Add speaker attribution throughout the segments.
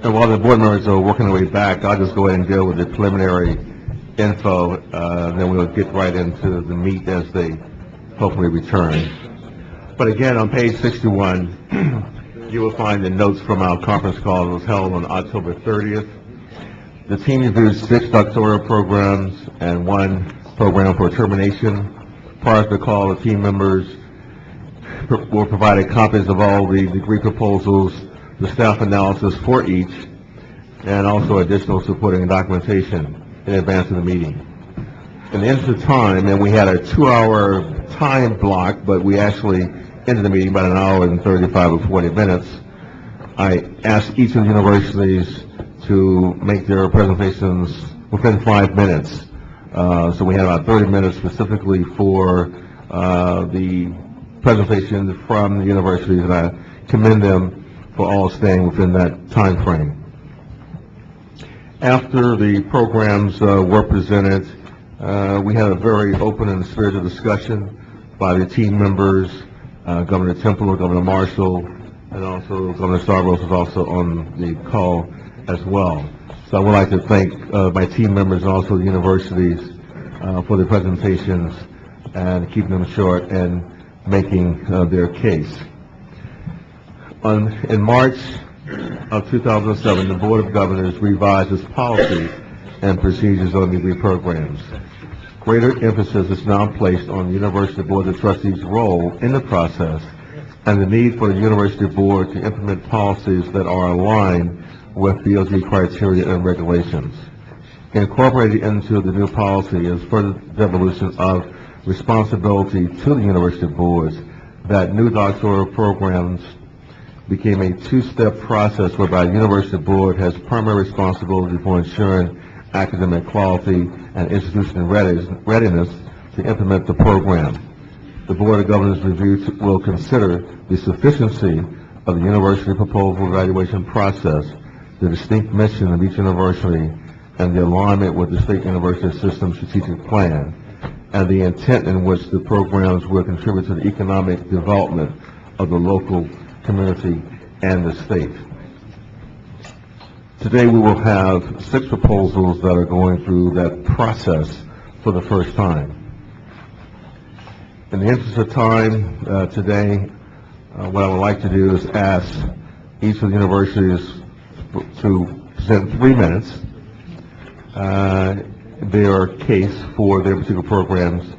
Speaker 1: And while the board members are working their way back, I'll just go ahead and deal with the preliminary info, and then we'll get right into the meat as they hopefully return. But again, on page 61, you will find the notes from our conference call that was held on October 30th. The team reviewed 6 doctoral programs and 1 program for termination. Prior to the call, the team members were provided copies of all the degree proposals, the staff analysis for each, and also additional supporting documentation in advance of the meeting. In the interest of time, and we had a 2-hour time block, but we actually ended the meeting about 1 hour and 35 or 40 minutes. I asked each of the universities to make their presentations within 5 minutes. So we had about 30 minutes specifically for the presentation from the universities, and I commend them for all staying within that time frame. After the programs were presented, we had a very open and spirited discussion by the team members, Governor Temple, Governor Marshall, and also Governor Stavros was also on the call as well. So I would like to thank my team members and also the universities for the presentations and keeping them short and making their case. In March of 2007, the Board of Governors revised its policy and procedures on degree programs. Greater emphasis is now placed on the University Board of Trustees' role in the process and the need for the University Board to implement policies that are aligned with BOG criteria and regulations. Incorporated into the new policy is further devolution of responsibility to the university boards that new doctoral programs became a 2-step process whereby the university board has primary responsibility for ensuring academic quality and institutional readiness to implement the program. The Board of Governors review will consider the sufficiency of the university proposal evaluation process, the distinct mission of each university, and the alignment with the state university system strategic plan, and the intent in which the programs will contribute to the economic development of the local community and the state. Today we will have 6 proposals that are going through that process for the first time. In the interest of time today, what I would like to do is ask each of the universities to present 3 minutes their case for their particular programs,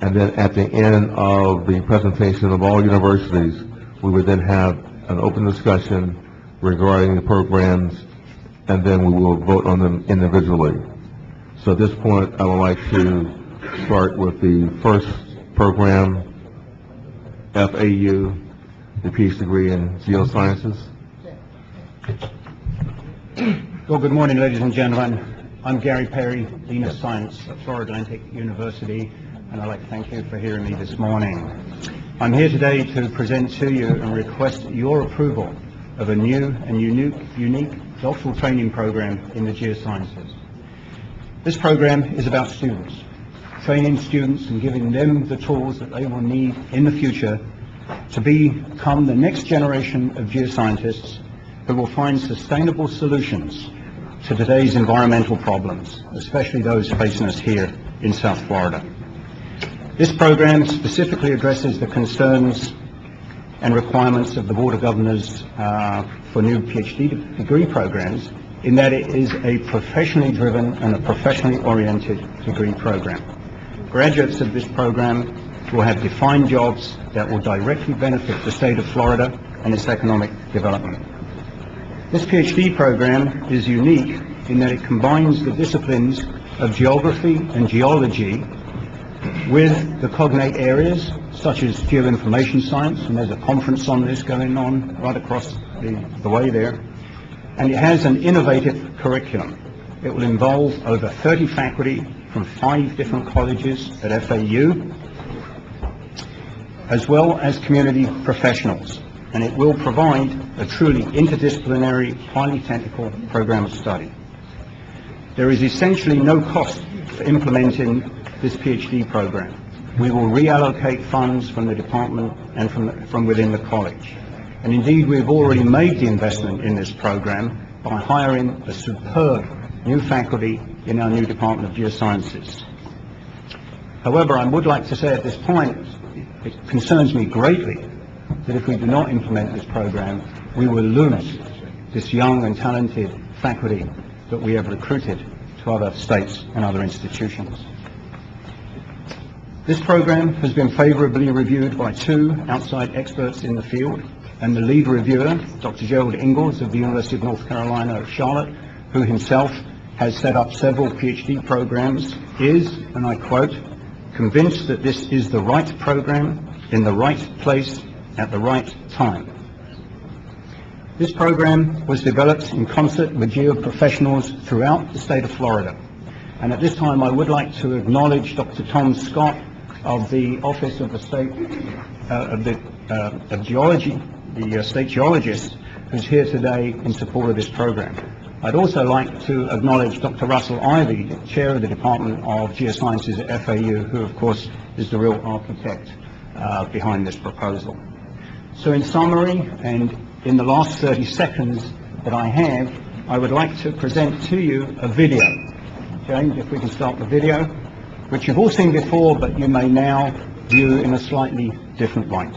Speaker 1: and then at the end of the presentation of all universities, we would then have an open discussion regarding the programs, and then we will vote on them individually. So at this point, I would like to start with the first program, FAU, the PhD degree in geosciences.
Speaker 2: Well, good morning, ladies and gentlemen. I'm Gary Perry, Dean of Science at Florida Atlantic University, and I'd like to thank you for hearing me this morning. I'm here today to present to you and request your approval of a new and unique doctoral training program in the geosciences. This program is about students, training students and giving them the tools that they will need in the future to become the next generation of geoscientists who will find sustainable solutions to today's environmental problems, especially those facing us here in South Florida. This program specifically addresses the concerns and requirements of the Board of Governors for new PhD degree programs, in that it is a professionally driven and a professionally oriented degree program. Graduates of this program will have defined jobs that will directly benefit the state of Florida and its economic development. This PhD program is unique in that it combines the disciplines of geography and geology with the cognate areas such as geoinformation science, and there's a conference on this going on right across the way there. And it has an innovative curriculum. It will involve over 30 faculty from 5 different colleges at FAU, as well as community professionals. And it will provide a truly interdisciplinary, highly technical program of study. There is essentially no cost for implementing this PhD program. We will reallocate funds from the department and from within the college. And indeed, we've already made the investment in this program by hiring a superb new faculty in our new Department of Geosciences. However, I would like to say at this point, it concerns me greatly that if we do not implement this program, we will lose this young and talented faculty that we have recruited to other states and other institutions. This program has been favorably reviewed by 2 outside experts in the field, and the lead reviewer, Dr. Gerald Ingalls of the University of North Carolina at Charlotte, who himself has set up several PhD programs, is, and I quote, "convinced that this is the right program in the right place at the right time." This program was developed in concert with geoprofessionals throughout the state of Florida. And at this time, I would like to acknowledge Dr. Tom Scott of the Office of the State of Geology, the state geologist, who's here today in support of this program. I'd also like to acknowledge Dr. Russell Ivey, Chair of the Department of Geosciences at FAU, who of course is the real architect behind this proposal. So in summary, and in the last 30 seconds that I have, I would like to present to you a video. James, if we can start the video, which you've all seen before, but you may now view in a slightly different light.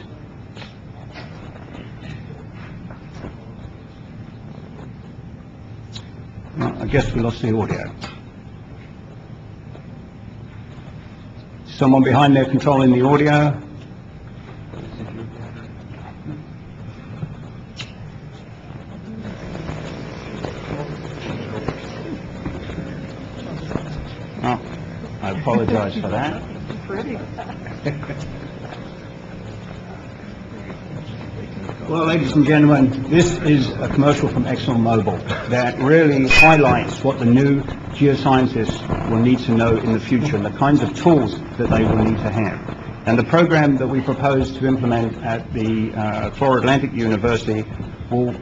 Speaker 2: I guess we lost the audio. Someone behind there controlling the audio? Oh, I apologize for that. Well, ladies and gentlemen, this is a commercial from ExxonMobil that really highlights what the new geoscientists will need to know in the future and the kinds of tools that they will need to have. And the program that we propose to implement at the Florida Atlantic University will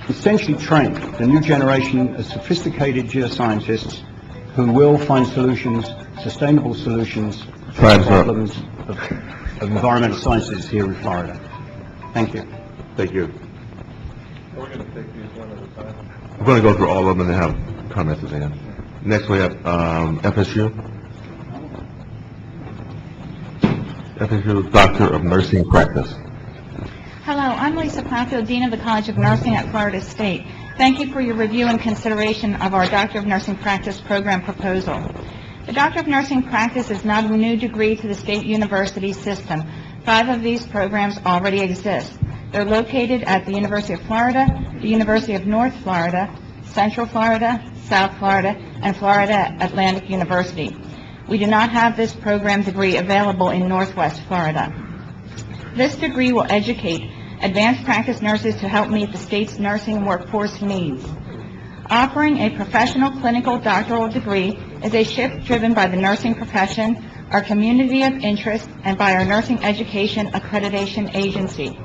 Speaker 2: essentially train the new generation of sophisticated geoscientists who will find solutions, sustainable solutions to the problems of environmental sciences here in Florida. Thank you.
Speaker 1: Thank you. We're going to take these one at a time. I'm going to go through all of them and have comments at the end. Next we have FSU. FSU Doctor of Nursing Practice.
Speaker 3: Hello, I'm Lisa Plathfield, Dean of the College of Nursing at Florida State. Thank you for your review and consideration of our Doctor of Nursing Practice program proposal. The Doctor of Nursing Practice is not a new degree to the state university system. 5 of these programs already exist. They're located at the University of Florida, the University of North Florida, Central Florida, South Florida, and Florida Atlantic University. We do not have this program degree available in Northwest Florida. This degree will educate advanced practice nurses to help meet the state's nursing workforce needs. Offering a professional clinical doctoral degree is a shift driven by the nursing profession, our community of interest, and by our nursing education accreditation agency.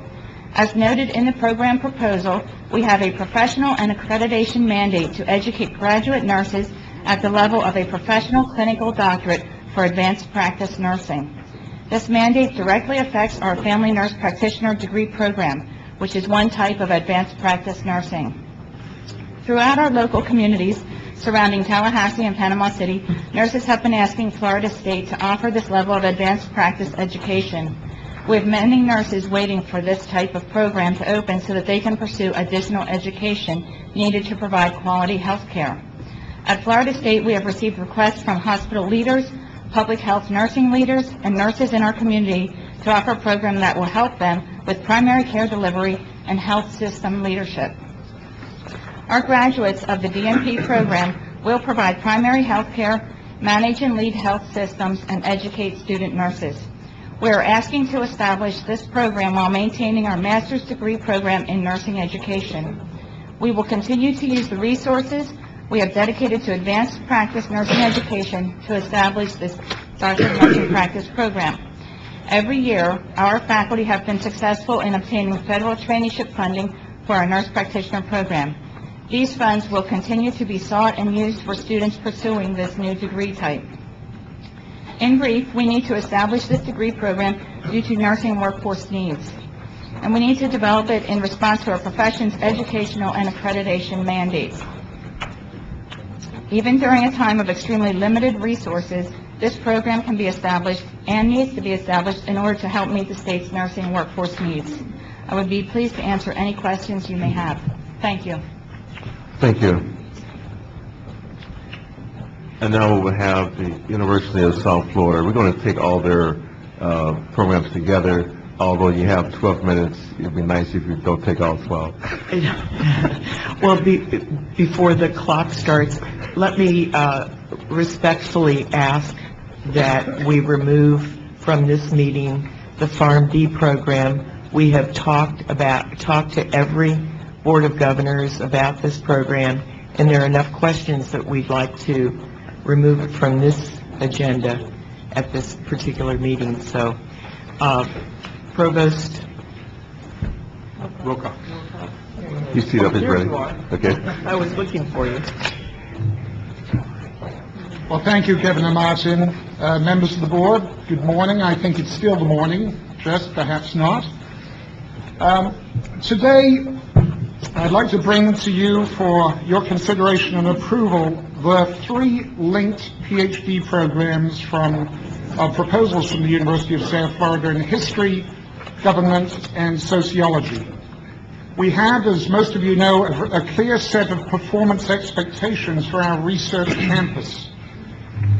Speaker 3: As noted in the program proposal, we have a professional and accreditation mandate to educate graduate nurses at the level of a professional clinical doctorate for advanced practice nursing. This mandate directly affects our family nurse practitioner degree program, which is one type of advanced practice nursing. Throughout our local communities surrounding Tallahassee and Panama City, nurses have been asking Florida State to offer this level of advanced practice education. We have many nurses waiting for this type of program to open so that they can pursue additional education needed to provide quality health care. At Florida State, we have received requests from hospital leaders, public health nursing leaders, and nurses in our community to offer a program that will help them with primary care delivery and health system leadership. Our graduates of the DNP program will provide primary health care, manage and lead health systems, and educate student nurses. We are asking to establish this program while maintaining our master's degree program in nursing education. We will continue to use the resources we have dedicated to advanced practice nursing education to establish this Doctor of Nursing Practice program. Every year, our faculty have been successful in obtaining federal traineeship funding for our nurse practitioner program. These funds will continue to be sought and used for students pursuing this new degree type. In brief, we need to establish this degree program due to nursing workforce needs. and we need to develop it in response to our profession's educational and accreditation mandates. Even during a time of extremely limited resources, this program can be established and needs to be established in order to help meet the state's nursing workforce needs. I would be pleased to answer any questions you may have. Thank you.
Speaker 1: Thank you. And now we'll have the University of South Florida. We're going to take all their programs together. Although you have 12 minutes, it'd be nice if you don't take all 12.
Speaker 4: Well, before the clock starts, let me respectfully ask that we remove from this meeting the Farm D program. We have talked to every Board of Governors about this program, and there are enough questions that we'd like to remove it from this agenda at this particular meeting. So, Provost.
Speaker 1: Roll call. Your seat up is ready. Okay.
Speaker 4: I was looking for you.
Speaker 5: Well, thank you, Governor Martin. Members of the board, good morning. I think it's still the morning, just perhaps not. Today, I'd like to bring to you for your consideration and approval the 3 linked PhD programs from proposals from the University of South Florida in history, government, and sociology. We have, as most of you know, a clear set of performance expectations for our research campus.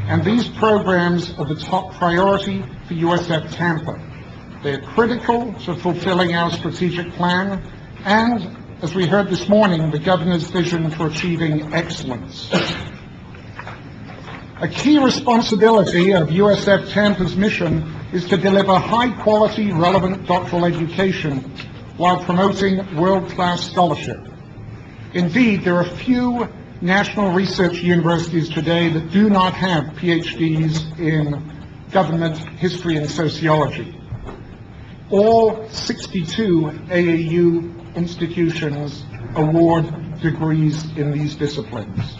Speaker 5: And these programs are the top priority for USF Tampa. They're critical to fulfilling our strategic plan and, as we heard this morning, the governor's vision for achieving excellence. A key responsibility of USF Tampa's mission is to deliver high-quality, relevant doctoral education while promoting world-class scholarship. Indeed, there are few national research universities today that do not have PhDs in government, history, and sociology. All 62 AAU institutions award degrees in these disciplines.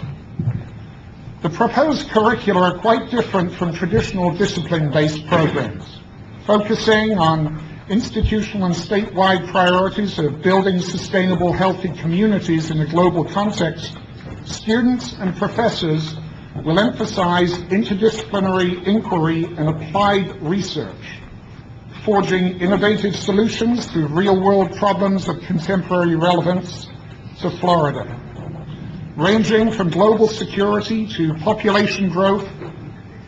Speaker 5: The proposed curricula are quite different from traditional discipline-based programs, focusing on institutional and statewide priorities of building sustainable, healthy communities in a global context. Students and professors will emphasize interdisciplinary inquiry and applied research, forging innovative solutions to real-world problems of contemporary relevance to Florida, ranging from global security to population growth,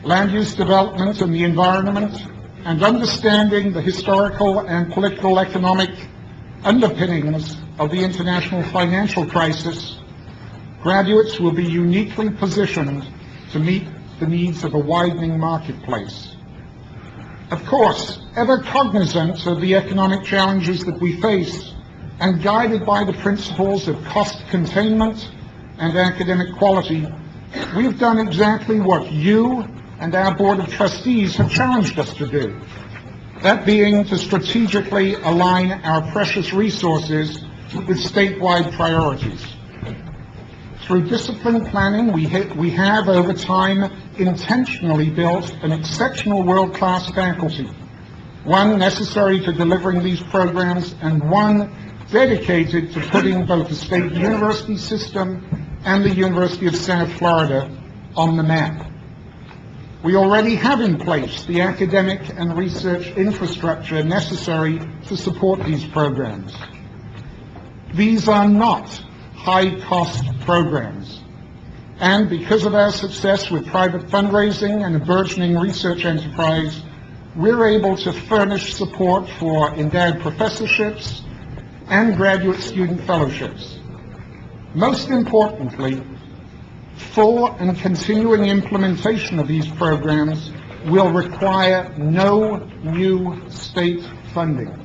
Speaker 5: land use development and the environment, and understanding the historical and political economic underpinnings of the international financial crisis. Graduates will be uniquely positioned to meet the needs of a widening marketplace. Of course, ever cognizant of the economic challenges that we face and guided by the principles of cost containment and academic quality, we've done exactly what you and our Board of Trustees have challenged us to do, that being to strategically align our precious resources with statewide priorities. Through disciplined planning, we have over time intentionally built an exceptional world-class faculty, one necessary to delivering these programs and one dedicated to putting both the state university system and the University of South Florida on the map. We already have in place the academic and research infrastructure necessary to support these programs. These are not high-cost programs, and because of our success with private fundraising and a burgeoning research enterprise, we're able to furnish support for endowed professorships and graduate student fellowships. Most importantly, full and continuing implementation of these programs will require no new state funding.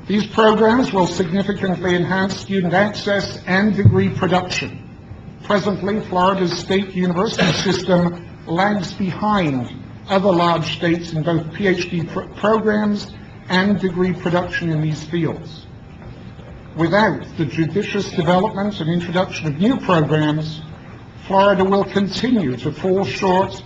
Speaker 5: These programs will significantly enhance student access and degree production. Presently, Florida's state university system lags behind other large states in both PhD programs and degree production in these fields. Without the judicious development and introduction of new programs, Florida will continue to fall short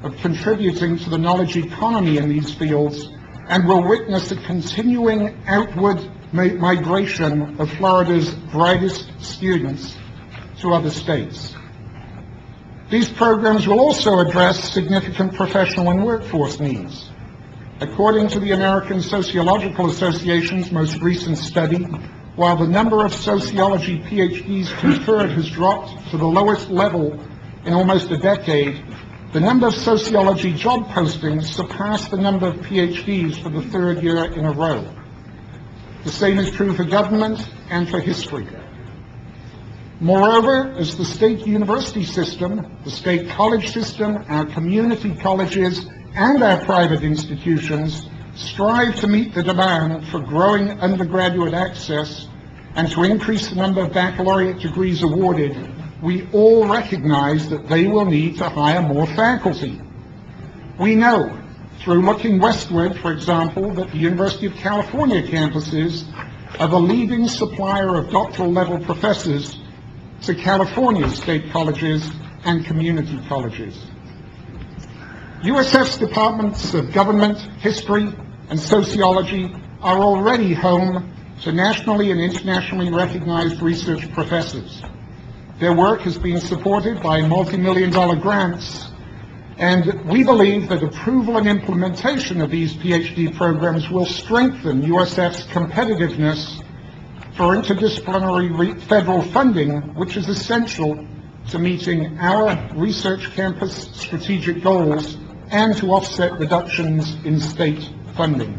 Speaker 5: of contributing to the knowledge economy in these fields and will witness a continuing outward migration of Florida's brightest students to other states. These programs will also address significant professional and workforce needs. According to the American Sociological Association's most recent study, while the number of sociology PhDs conferred has dropped to the lowest level in almost a decade, the number of sociology job postings surpassed the number of PhDs for the third year in a row. The same is true for government and for history. Moreover, as the state university system, the state college system, our community colleges, and our private institutions strive to meet the demand for growing undergraduate access and to increase the number of baccalaureate degrees awarded, we all recognize that they will need to hire more faculty. We know, through looking westward, for example, that the University of California campuses are the leading supplier of doctoral-level professors to California's state colleges and community colleges. USF's departments of government, history, and sociology are already home to nationally and internationally recognized research professors. Their work has been supported by multi-million-dollar grants, and we believe that approval and implementation of these PhD programs will strengthen USF's competitiveness for interdisciplinary federal funding, which is essential to meeting our research campus strategic goals and to offset reductions in state funding.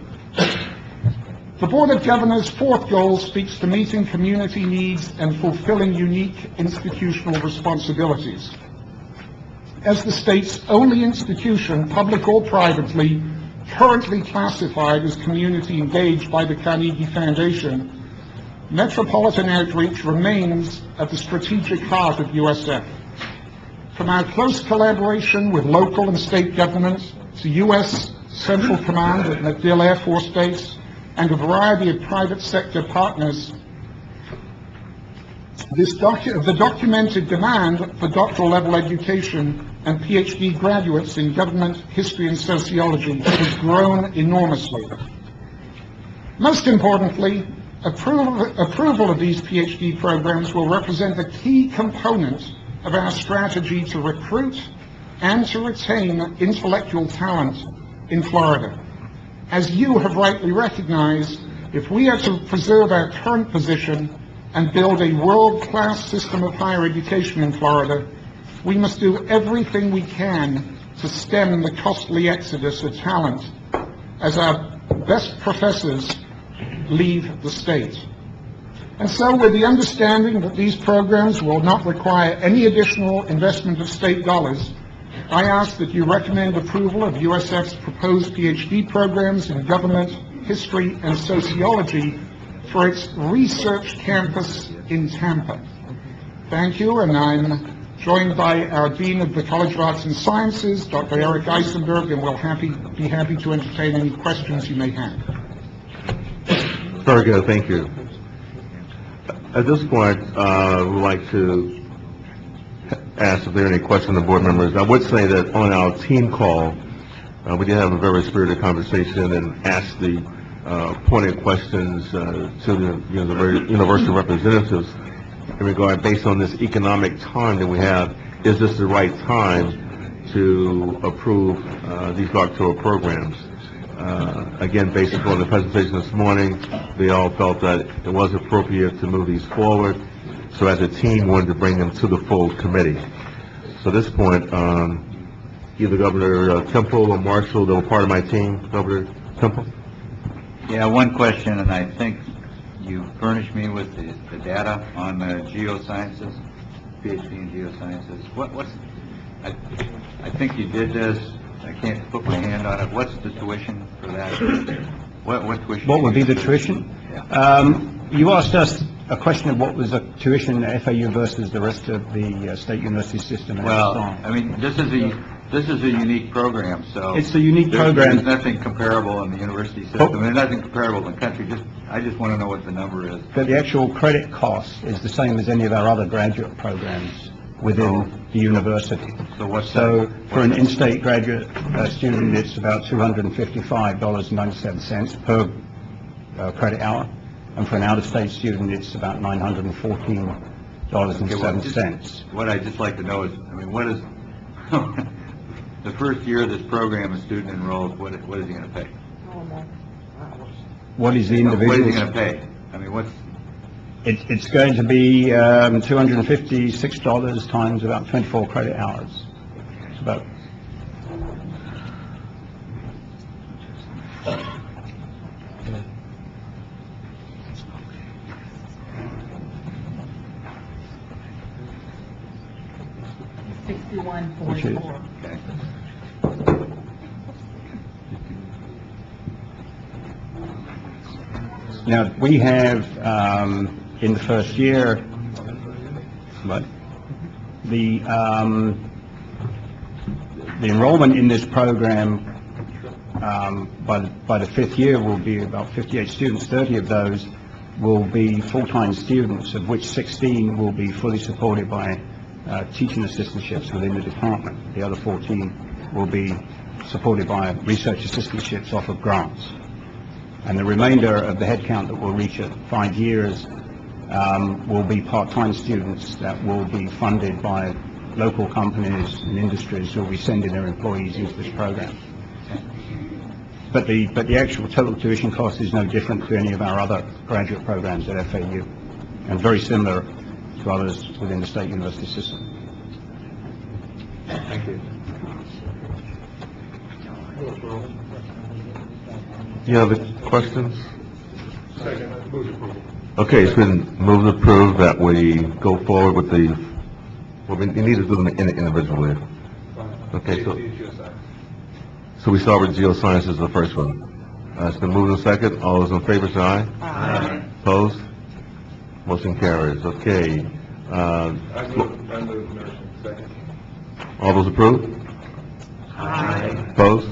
Speaker 5: The Board of Governors' fourth goal speaks to meeting community needs and fulfilling unique institutional responsibilities. As the state's only institution, public or privately, currently classified as community engaged by the Carnegie Foundation, metropolitan outreach remains at the strategic heart of USF. From our close collaboration with local and state governments to U.S. Central Command at MacDill Air Force Base and a variety of private sector partners, the documented demand for doctoral level education and PhD graduates in government, history, and sociology has grown enormously. Most importantly, approval of these PhD programs will represent a key component of our strategy to recruit and to retain intellectual talent in Florida. As you have rightly recognized, if we are to preserve our current position and build a world-class system of higher education in Florida, we must do everything we can to stem the costly exodus of talent as our best professors leave the state. And so, with the understanding that these programs will not require any additional investment of state dollars, I ask that you recommend approval of USF's proposed PhD programs in government, history, and sociology for its research campus in Tampa. Thank you, and I'm joined by our Dean of the College of Arts and Sciences, Dr. Eric Eisenberg, and we'll be happy to entertain any questions you may have.
Speaker 1: Very good, thank you. At this point, we'd like to ask if there are any questions from the board members. I would say that on our team call, we did have a very spirited conversation and asked the pointed questions to the university representatives in regard, based on this economic time that we have, is this the right time to approve these doctoral programs? Again, based upon the presentation this morning, we all felt that it was appropriate to move these forward. So as a team, wanted to bring them to the full committee. So at this point, either Governor Temple or Marshall, they were part of my team. Governor Temple?
Speaker 6: Yeah, one question, and I think you furnished me with the data on geosciences, PhD in geosciences. I think you did this. I can't put my hand on it. What's the tuition for that? What tuition?
Speaker 2: What would be the tuition?
Speaker 6: Yeah.
Speaker 2: You asked us a question of what was the tuition at FAU versus the rest of the state university system.
Speaker 6: Well, I mean, this is a unique program, so
Speaker 2: it's a unique program.
Speaker 6: There's nothing comparable in the university system. There's nothing comparable in the country. I just want to know what the number is.
Speaker 2: But the actual credit cost is the same as any of our other graduate programs. within the university.
Speaker 6: So what's
Speaker 2: So
Speaker 6: that?
Speaker 2: for an in-state graduate student, it's about $255.97 per credit hour, and for an out-of-state student, it's about $914.07.
Speaker 6: What I'd just like to know is, I mean, what is, the first year of this program, a student enrolls, what is he going to pay?
Speaker 2: What is the
Speaker 6: What is he
Speaker 2: individual?
Speaker 6: going to pay? I mean, what's,
Speaker 2: It's going to be $256 times about 24 credit hours. It's about which is,
Speaker 6: okay.
Speaker 2: now, we have, in the first year, but the enrollment in this program, by the fifth year will be about 58 students. 30 of those will be full-time students, of which 16 will be fully supported by teaching assistantships within the department. The other 14 will be supported by research assistantships off of grants. And the remainder of the headcount that will reach at 5 years will be part-time students that will be funded by local companies and industries who will be sending their employees into this program. But the actual total tuition cost is no different to any of our other graduate programs at FAU, and very similar to others within the state university system.
Speaker 1: Thank you. Any other questions? Okay, it's been moved and approved that we go forward with the, well, we need to do them individually. Okay, so we start with geoscience as the first one. It's been moved and second. All those in favor say aye.
Speaker 4: Aye.
Speaker 1: Opposed? Motion carries. Okay. All those approved?
Speaker 4: Aye.
Speaker 1: Opposed?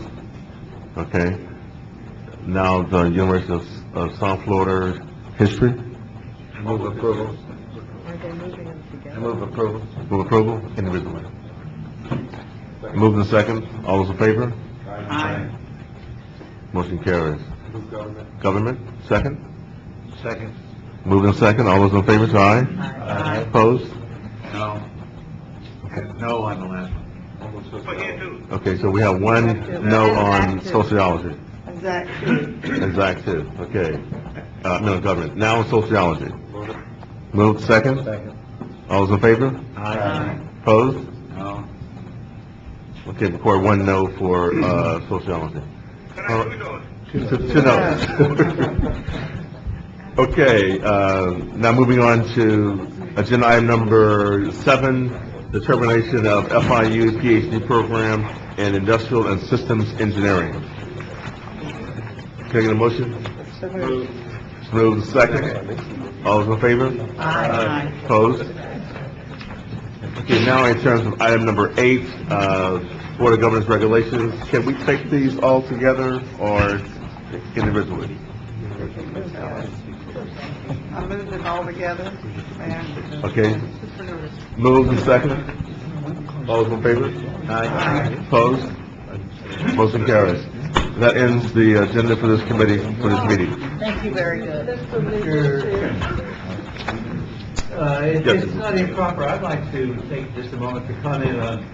Speaker 1: Okay. Now, the University of South Florida history. Move approval. Move approval. Move approval individually. Moved in second. All those in favor?
Speaker 4: Aye.
Speaker 1: Motion carries. Government, second.
Speaker 6: Second?
Speaker 1: Moved in second. All those in favor say aye.
Speaker 4: Aye.
Speaker 1: Opposed?
Speaker 6: No. No on the last one.
Speaker 1: Okay, so we have one no on sociology. Exact two, okay. No, government. Now on sociology. Moved second? All those in favor?
Speaker 4: Aye.
Speaker 1: Opposed?
Speaker 6: No.
Speaker 1: Okay, record one no for, sociology. Two no's. Okay, now moving on to agenda item number 7, determination of FIU PhD program in industrial and systems engineering. Can I get a motion? Moved second. All those in favor?
Speaker 4: Aye.
Speaker 1: Opposed? Okay, now in terms of item number 8, Board of Governors regulations, can we take these all together or individually?
Speaker 7: I moved it all together.
Speaker 1: Okay. Moved and second. All those in favor?
Speaker 4: Aye.
Speaker 1: Opposed? Motion carries. That ends the agenda for this committee, for this meeting.
Speaker 7: Thank you, very good.
Speaker 8: If it's not improper, I'd like to take just a moment to comment on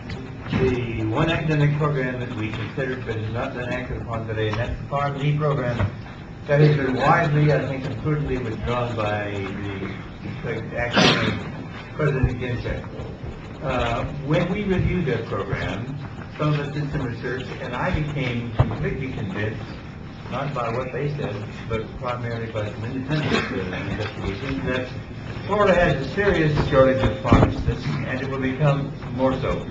Speaker 8: the one academic program that we considered but has not been acted upon today, and that's the Pharm.D program that has been widely, I think, and prudently withdrawn by the academic President Ginczek. When we reviewed that program, some of us did some research, and I became completely convinced, not by what they said, but primarily by some independent investigations, that Florida has a serious shortage of pharmacists, and it will become more so.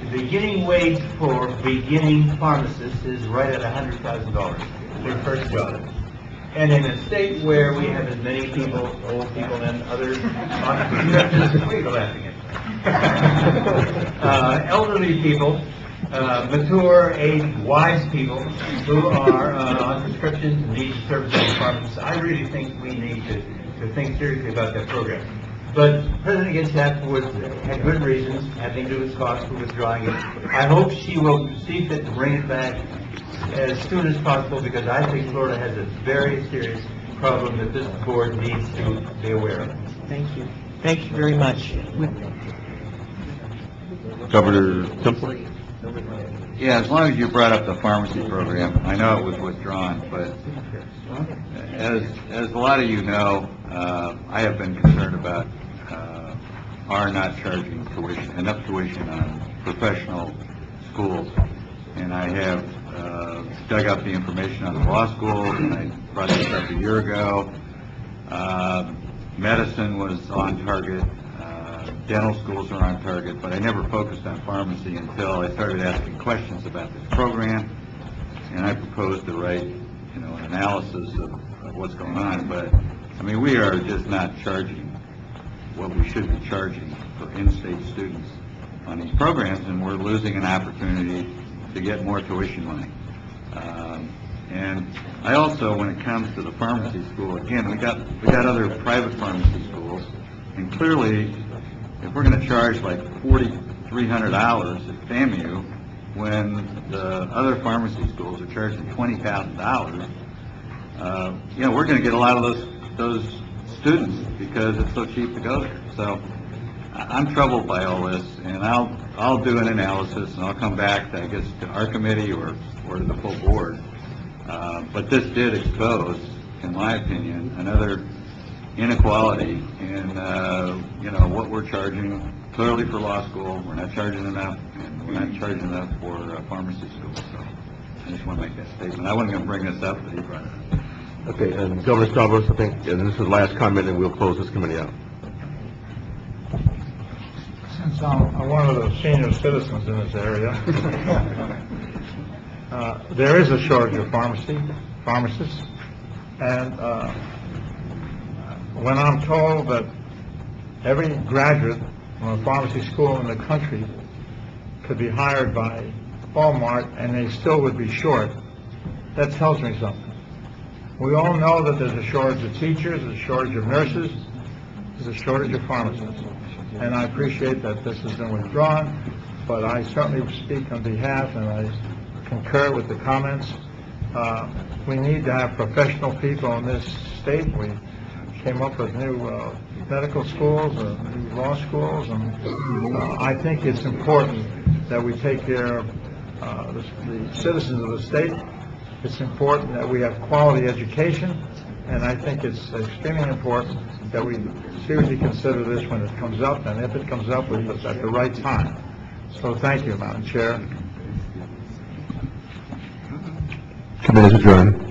Speaker 8: The beginning wage for beginning pharmacists is right at $100,000, their first job. And in a state where we have as many people, old people and others, on prescriptions, what are you laughing at? Elderly people, mature, aged, wise people who are on prescriptions and need services from pharmacists. I really think we need to think seriously about that program. But President Ginsburg had good reasons, having to do with cost for withdrawing it. I hope she will see fit to bring it back as soon as possible, because I think Florida has a very serious problem that this board needs to be aware of.
Speaker 4: Thank you. Thank you very much.
Speaker 1: Governor Temple?
Speaker 6: Yeah, as long as you brought up the pharmacy program, I know it was withdrawn, but as a lot of you know, I have been concerned about our not charging enough tuition on professional schools. And I have dug up the information on the law school, and I brought this up a year ago. Medicine was on target. Dental schools are on target, but I never focused on pharmacy until I started asking questions about this program, and I proposed to write, an analysis of what's going on. But I mean, we are just not charging what we should be charging for in-state students on these programs, and we're losing an opportunity to get more tuition money. And I also, when it comes to the pharmacy school, again, we got other private pharmacy schools, and clearly, if we're going to charge like $4,300 at FAMU, when the other pharmacy schools are charging $20,000, we're going to get a lot of those students because it's so cheap to go there. So I'm troubled by all this, and I'll do an analysis, and I'll come back to, I guess, to our committee or to the full board. But this did expose, in my opinion, another inequality in what we're charging clearly for law school. We're not charging enough, and we're not charging enough for pharmacy school. So I just want to make that statement. I wasn't going to bring this up, but he brought it up.
Speaker 1: Okay, and Governor Stavros, I think, and this is the last comment, and we'll close this committee out.
Speaker 9: Since I'm one of the senior citizens in this area, there is a shortage of pharmacists, and when I'm told that every graduate from a pharmacy school in the country could be hired by Walmart and they still would be short, that tells me something. We all know that there's a shortage of teachers, there's a shortage of nurses, there's a shortage of pharmacists. And I appreciate that this has been withdrawn, but I certainly speak on behalf, and I concur with the comments. We need to have professional people in this state. We came up with new medical schools, new law schools, and I think it's important that we take care of the citizens of the state. It's important that we have quality education, and I think it's extremely important that we seriously consider this when it comes up, and if it comes up, it's at the right time. So thank you, Madam Chair.
Speaker 1: Committee is adjourned.